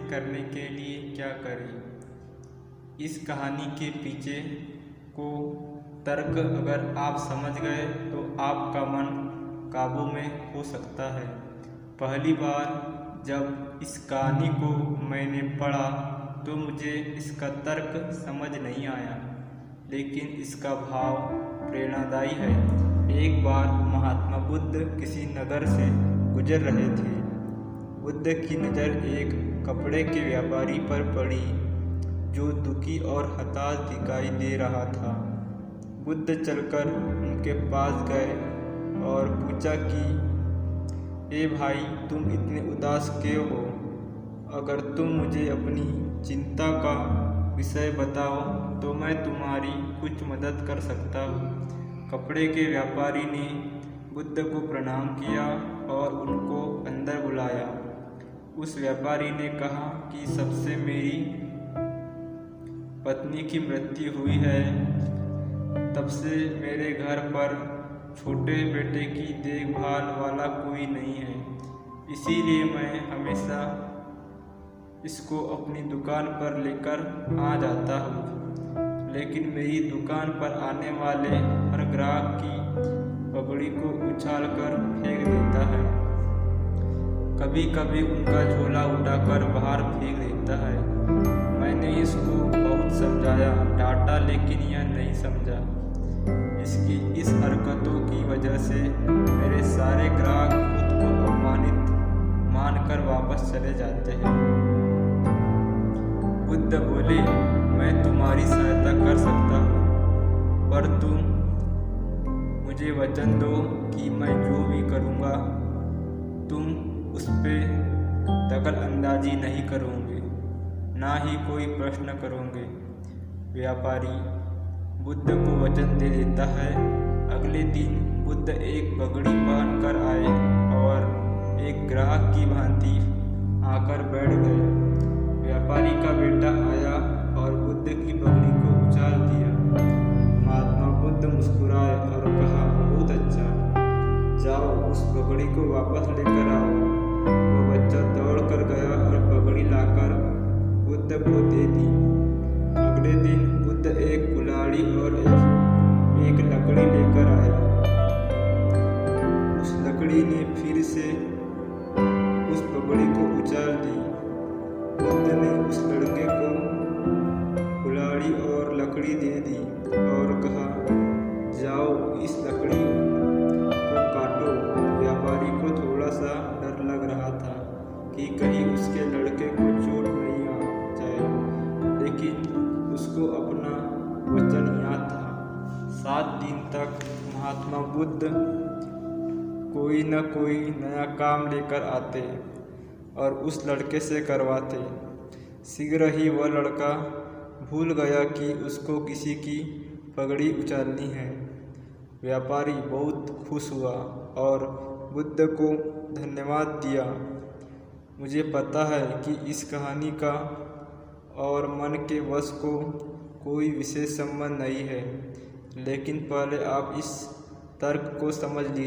करने के लिए क्या करें। इस कहानी के पीछे को तर्क अगर आप समझ गए तो आपका मन काबू में हो सकता है। पहली बार जब इस कहानी को मैंने पढ़ा तो मुझे इसका तर्क समझ नहीं आया, लेकिन इसका भाव प्रेरणादायी है। एक बार महात्मा बुद्ध किसी नगर से गुजर रहे थे। बुद्ध की नज़र एक कपड़े के व्यापारी पर पड़ी जो दुखी और हताश दिखाई दे रहा था। बुद्ध चलकर उनके पास गए और पूछा कि ए भाई, तुम इतने उदास क्यों हो? अगर तुम मुझे अपनी चिंता का विषय बताओ तो मैं तुम्हारी कुछ मदद कर सकता हूँ। कपड़े के व्यापारी ने बुद्ध को प्रणाम किया और उनको अंदर बुलाया। उस व्यापारी ने कहा कि सबसे मेरी पत्नी की मृत्यु हुई है। तब से मेरे घर पर छोटे बेटे की देखभाल वाला कोई नहीं है, इसीलिए मैं हमेशा इसको अपनी दुकान पर लेकर आ जाता हूँ। लेकिन मेरी दुकान पर आने वाले हर ग्राहक की पगड़ी को उछाल कर फेंक देता है। कभी कभी उनका झोला उठाकर बाहर फेंक देता है। मैंने इसको बहुत समझाया, डांटा, लेकिन यह नहीं समझा। इसकी इस हरकतों की वजह से मेरे सारे ग्राहक खुद को अपमानित मानकर वापस चले जाते हैं। बुद्ध बोले, मैं तुम्हारी सहायता कर सकता हूँ, पर तुम मुझे वचन दो कि मैं जो भी करूँगा तुम उस पर दखल अंदाजी नहीं करोगे, ना ही कोई प्रश्न करोगे। व्यापारी बुद्ध को वचन दे देता है। अगले दिन बुद्ध एक पगड़ी पहनकर आए और एक ग्राहक की भांति आकर बैठ गए। व्यापारी का बेटा आया और बुद्ध की पगड़ी को उछाल दिया। महात्मा बुद्ध मुस्कुराए और कहा, बहुत अच्छा, जाओ उस पगड़ी को वापस लेकर आओ। वो बच्चा दौड़ कर गया और पगड़ी लाकर बुद्ध को दे दी। अगले दिन बुद्ध एक कुल्हाड़ी और एक लकड़ी लेकर आया। उस लकड़ी ने फिर से उस पगड़ी को उछाल दी। बुद्ध ने उस लड़के को कुल्हाड़ी और लकड़ी दे दी और कहा, जाओ इस लकड़ी को काटो। व्यापारी को थोड़ा सा डर लग रहा था कि कहीं उसके लड़के को चोट नहीं आ जाए, लेकिन उसको अपना वचन याद था। 7 दिन तक महात्मा बुद्ध कोई न कोई नया काम लेकर आते और उस लड़के से करवाते। शीघ्र ही वह लड़का भूल गया कि उसको किसी की पगड़ी उछालनी है। व्यापारी बहुत खुश हुआ और बुद्ध को धन्यवाद दिया। मुझे पता है कि इस कहानी का और मन के वश को कोई विशेष संबंध नहीं है, लेकिन पहले आप इस तर्क को समझ लीजिए।